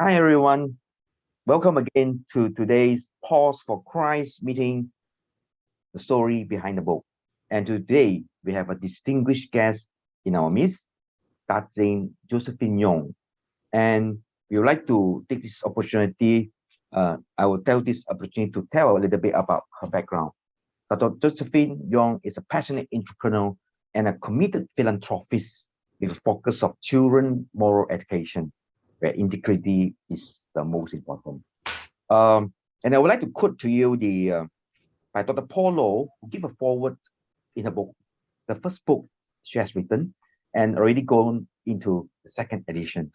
Hi, everyone. Welcome again to today's Pause for Christ meeting, the story behind the book. And today we have a distinguished guest in our midst, Datin Josephine Yoong. And we would like to take this opportunity. I will tell this opportunity to tell a little bit about her background. Dr. Josephine Yoong is a passionate entrepreneur and a committed philanthropist with a focus of children moral education, where integrity is the most important. And I would like to quote to you the by Dr. Paul Lowe, who give a forward in her book, the first book she has written, and already gone into the second edition.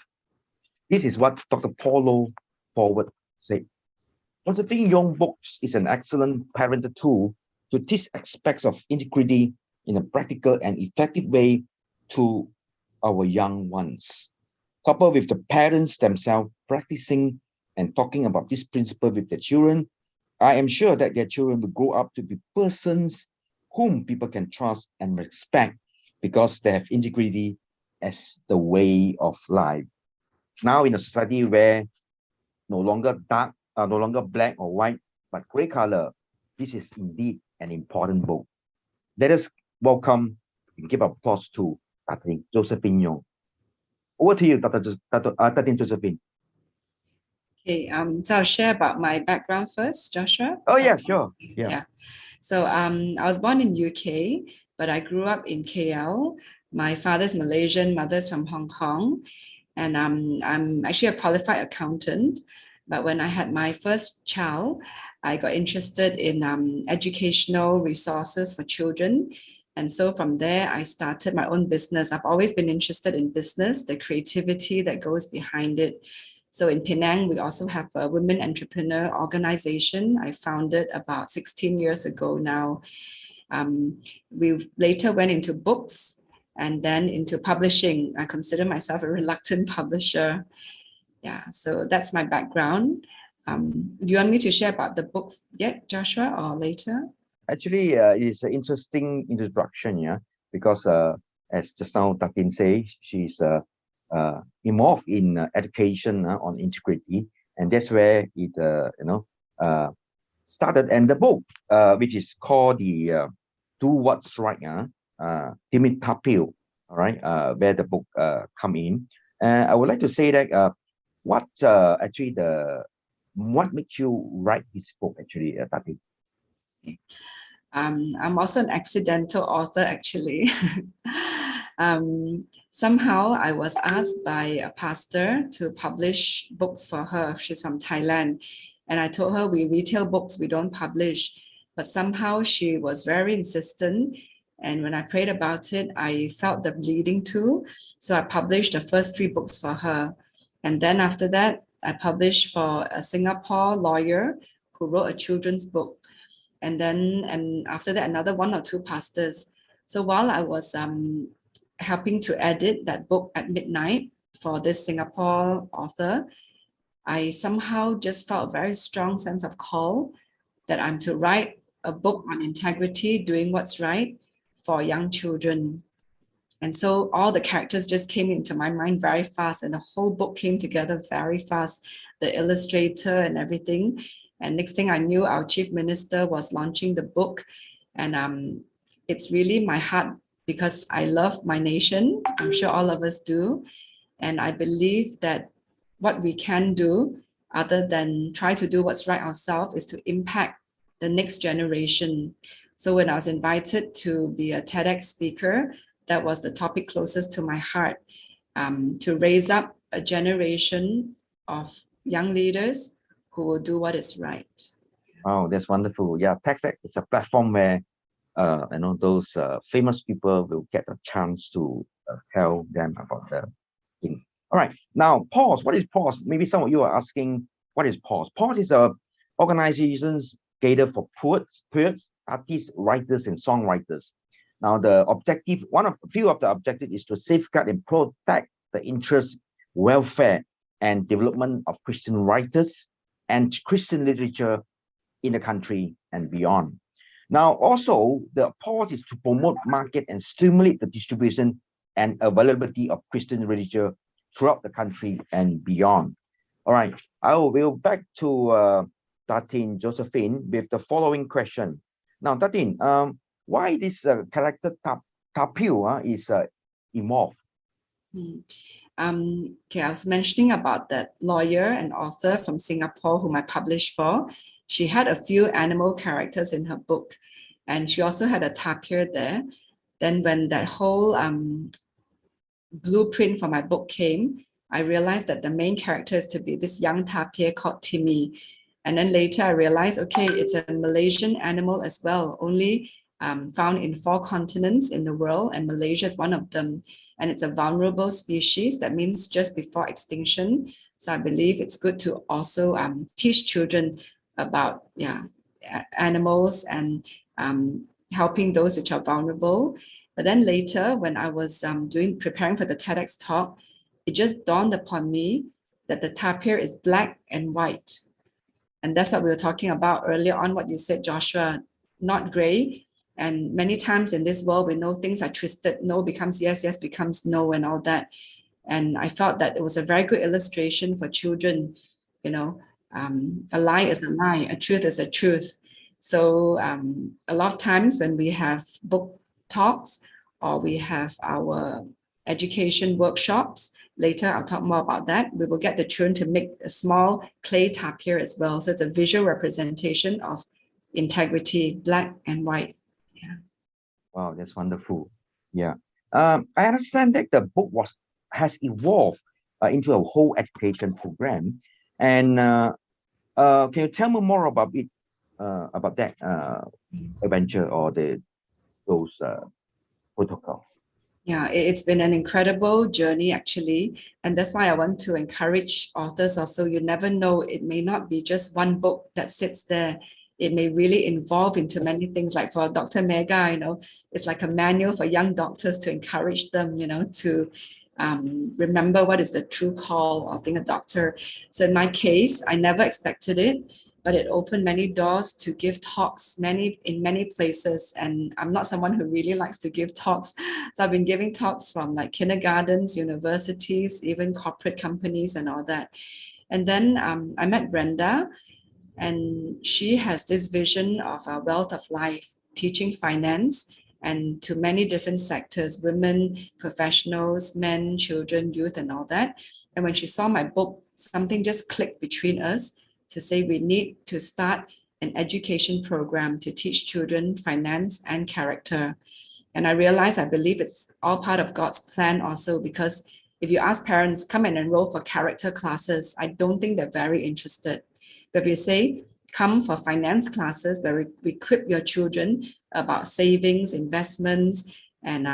This is what Dr. Paul Lowe forward said. Josephine Young Books is an excellent parental tool to teach aspects of integrity in a practical and effective way to our young ones. Coupled with the parents themselves practicing and talking about this principle with their children, I am sure that their children will grow up to be persons whom people can trust and respect because they have integrity as the way of life. Now, in a society where no longer dark, no longer black or white, but gray color, this is indeed an important book. Let us welcome and give applause to Dr. Josephine Young. Over to you, Dr. Josephine. Okay, so I'll share about my background first, Joshua. Oh yeah, sure. Yeah. So I was born in UK, but I grew up in KL. My father's Malaysian, mother's from Hong Kong, and I'm actually a qualified accountant. But when I had my first child, I got interested in educational resources for children. And so from there, I started my own business. I've always been interested in business, the creativity that goes behind it. So in Penang, we also have a women entrepreneur organization I founded about 16 years ago now. We later went into books and then into publishing. I consider myself a reluctant publisher. Yeah, so that's my background. Do you want me to share about the book yet, Joshua, or later? Actually, it's an interesting introduction, yeah, because as just now Tatin say, she's involved in education on integrity, and that's where it started. And the book, which is called the "Do What's Right," Timid Tapil, all right, where the book come in. I would like to say that what actually what makes you write this book actually, Tatin? I'm also an accidental author, actually. Somehow I was asked by a pastor to publish books for her. She's from Thailand. And I told her we retail books, we don't publish. But somehow she was very insistent. And when I prayed about it, I felt the bleeding too. So I published the first 3 books for her. And then after that, I published for a Singapore lawyer who wrote a children's book. And after that, another 1 or 2 pastors. So while I was helping to edit that book at midnight for this Singapore author, I somehow just felt a very strong sense of call that I'm to write a book on integrity, doing what's right for young children. And so all the characters just came into my mind very fast, and the whole book came together very fast, the illustrator and everything. And next thing I knew, our chief minister was launching the book. And it's really my heart because I love my nation. I'm sure all of us do. And I believe that what we can do, other than try to do what's right ourselves, is to impact the next generation. So when I was invited to be a TEDx speaker, that was the topic closest to my heart, to raise up a generation of young leaders who will do what is right. Oh, that's wonderful. Yeah, TEDx is a platform where those famous people will get a chance to tell them about the thing. All right, now pause. What is pause? Maybe some of you are asking, what is pause? Pause is a organizations cater for poets, artists, writers, and songwriters. Now, the objective, a few of the objectives is to safeguard and protect the interest, welfare, and development of Christian writers and Christian literature in the country and beyond. Now, also, the purpose is to promote, market, and stimulate the distribution and availability of Christian literature throughout the country and beyond. All right, I will back to Datin Josephine with the following question. Now, Datin, why this character Tapio is evolved? Okay, I was mentioning about that lawyer and author from Singapore whom I published for. She had a few animal characters in her book, and she also had a tapir there. Then when that whole blueprint for my book came, I realized that the main character is to be this young tapir called Timmy. And then later I realized, okay, it's a Malaysian animal as well, only found in 4 continents in the world, and Malaysia is one of them. And it's a vulnerable species. That means just before extinction. So I believe it's good to also teach children about animals and helping those which are vulnerable. But then later, when I was preparing for the TEDx talk, it just dawned upon me that the tapir is black and white. And that's what we were talking about earlier on, what you said, Joshua, not gray. And many times in this world, we know things are twisted. No becomes yes, yes becomes no, and all that. And I felt that it was a very good illustration for children. You know, a lie is a lie, a truth is a truth. So a lot of times when we have book talks or we have our education workshops, later I'll talk more about that, we will get the children to make a small clay tapir as well. So it's a visual representation of integrity, black and white. Yeah. Wow, that's wonderful. Yeah. I understand that the book has evolved into a whole education program. And can you tell me more about it, about that adventure or those protocol? Yeah, it's been an incredible journey actually. And that's why I want to encourage authors also. You never know, it may not be just one book that sits there. It may really evolve into many things. Like for Dr. Mega, it's like a manual for young doctors to encourage them, to remember what is the true call of being a doctor. So in my case, I never expected it, but it opened many doors to give talks in many places. And I'm not someone who really likes to give talks. So I've been giving talks from like kindergartens, universities, even corporate companies and all that. And then I met Brenda, and she has this vision of a wealth of life, teaching finance and to many different sectors, women, professionals, men, children, youth, and all that. And when she saw my book, something just clicked between us to say we need to start an education program to teach children finance and character. And I realized, I believe it's all part of God's plan also, because if you ask parents, come and enroll for character classes, I don't think they're very interested. But if you say, come for finance classes where we equip your children about savings, investments, and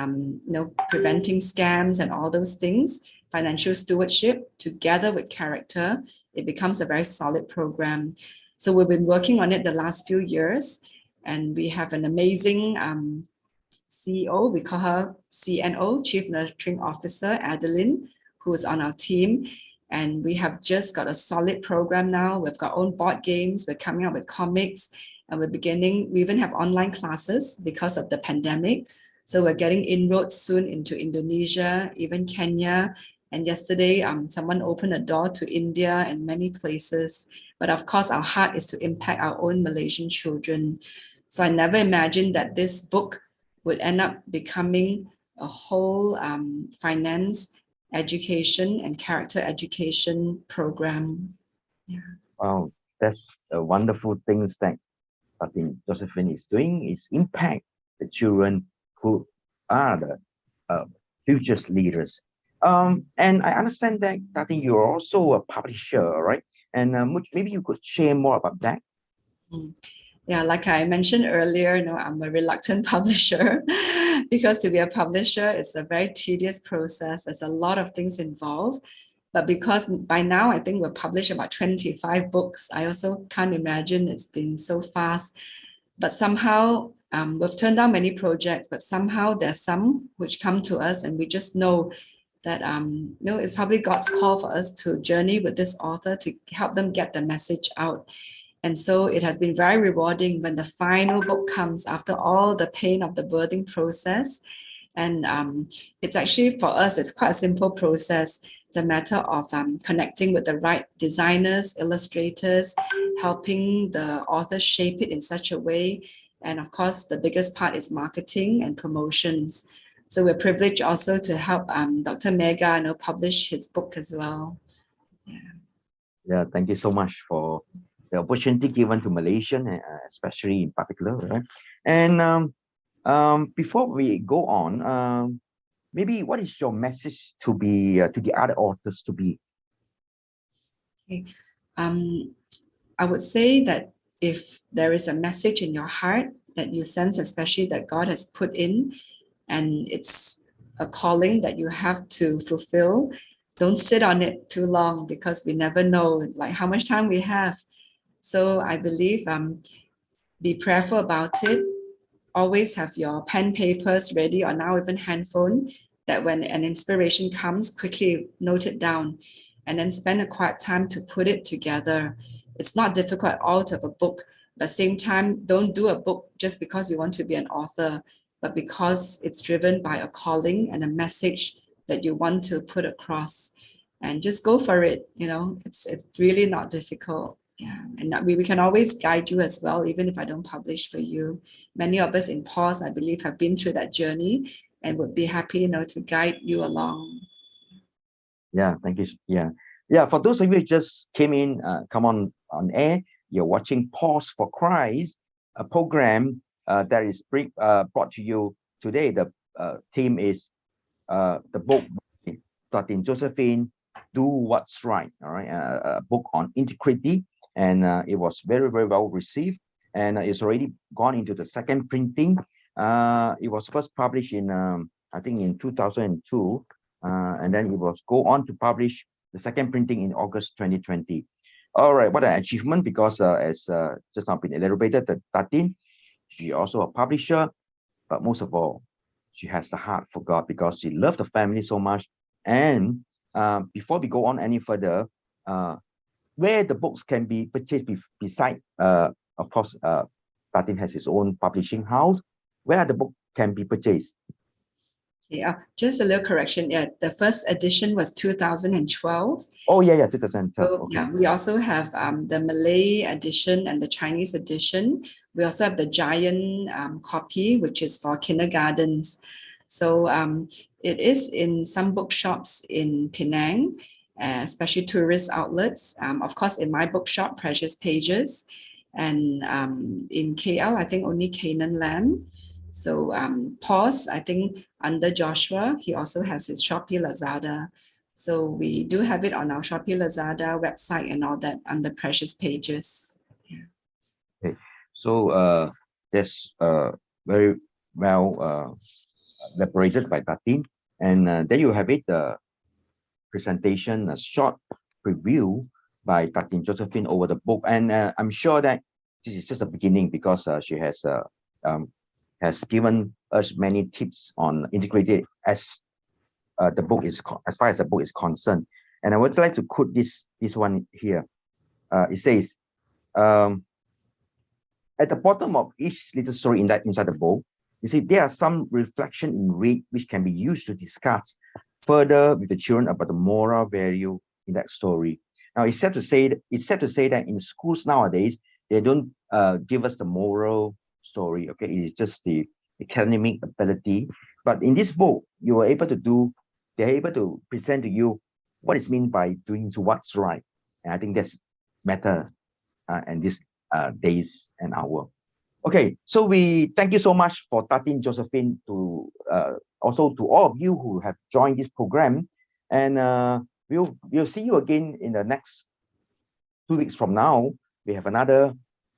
preventing scams and all those things, financial stewardship together with character, it becomes a very solid program. So we've been working on it the last few years, and we have an amazing CEO, we call her CNO, Chief Nurturing Officer, Adeline, who is on our team. And we have just got a solid program now. We've got our own board games. We're coming up with comics. And we even have online classes because of the pandemic. So we're getting inroads soon into Indonesia, even Kenya. And yesterday, someone opened a door to India and many places. But of course, our heart is to impact our own Malaysian children. So I never imagined that this book would end up becoming a whole finance education and character education program. Yeah. Wow, that's a wonderful things that I think Josephine is doing, is impact the children who are the future leaders. And I understand that I think you're also a publisher, right? And maybe you could share more about that. Yeah, like I mentioned earlier, I'm a reluctant publisher because to be a publisher, it's a very tedious process. There's a lot of things involved. But because by now, I think we've published about 25 books, I also can't imagine it's been so fast. But somehow we've turned down many projects, but somehow there's some which come to us and we just know that it's probably God's call for us to journey with this author to help them get the message out. And so it has been very rewarding when the final book comes after all the pain of the birthing process. And it's actually, for us, it's quite a simple process. It's a matter of connecting with the right designers, illustrators, helping the author shape it in such a way. And of course, the biggest part is marketing and promotions. So we're privileged also to help Dr. Mega publish his book as well. Yeah, thank you so much for the opportunity given to Malaysian, especially in particular, right? And before we go on, maybe what is your message to be to the other authors to be? Okay. I would say that if there is a message in your heart that you sense, especially that God has put in, and it's a calling that you have to fulfill, don't sit on it too long, because we never know like how much time we have. So I believe be prayerful about it. Always have your pen, papers ready, or now even handphone, that when an inspiration comes, quickly note it down, and then spend a quiet time to put it together. It's not difficult at all to have a book, but at the same time, don't do a book just because you want to be an author, but because it's driven by a calling and a message that you want to put across. And just go for it. It's really not difficult. Yeah, and we can always guide you as well, even if I don't publish for you. Many of us in Pause, I believe, have been through that journey and would be happy, to guide you along. Yeah, thank you. Yeah. For those of you who just came in, come on air. You're watching Pause for Christ, a program that is brought to you today. The theme is the book by Datin Josephine, Do What's Right. All right, a book on integrity, and it was very, very well received, and it's already gone into the second printing. It was first published in I think in 2002, and then it was go on to publish the second printing in August 2020. All right, what an achievement, because as just now been elaborated, that Datin, she also a publisher, but most of all, she has the heart for God, because she loved the family so much. And before we go on any further, where the books can be purchased beside, of course, Datin has his own publishing house. Where the book can be purchased? Yeah, just a little correction. Yeah, the first edition was 2012. Oh, yeah, 2012. So, Okay. yeah, we also have the Malay edition and the Chinese edition. We also have the giant copy, which is for kindergartens. So it is in some bookshops in Penang, especially tourist outlets. Of course, in my bookshop, Precious Pages, and in KL, I think only Canaan Lamb. So Pause, I think under Joshua, he also has his Shopee Lazada. So we do have it on our Shopee Lazada website and all that under Precious Pages. Yeah. Okay. So that's very well elaborated by Datin. And there you have it, the presentation, a short review by Datin Josephine over the book. And I'm sure that this is just a beginning, because she has given us many tips on integrated as the book is as far as the book is concerned. And I would like to quote this one here. It says, at the bottom of each little story inside the book, you see there are some reflection in read which can be used to discuss further with the children about the moral value in that story. Now it's sad to say that in schools nowadays they don't give us the moral story. Okay, it's just the academic ability. But in this book, they're able to present to you what is meant by doing what's right. And I think that's matter and this days and hour. Okay, so we thank you so much for Datin Josephine, to also to all of you who have joined this program, and we'll see you again in the next 2 weeks from now. We have another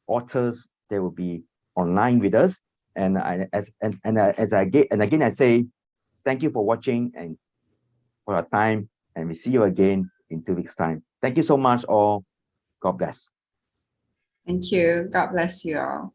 authors that will be online with us, and again I say thank you for watching and for your time, and we see you again in 2 weeks time. Thank you so much all. God bless. Thank you. God bless you all.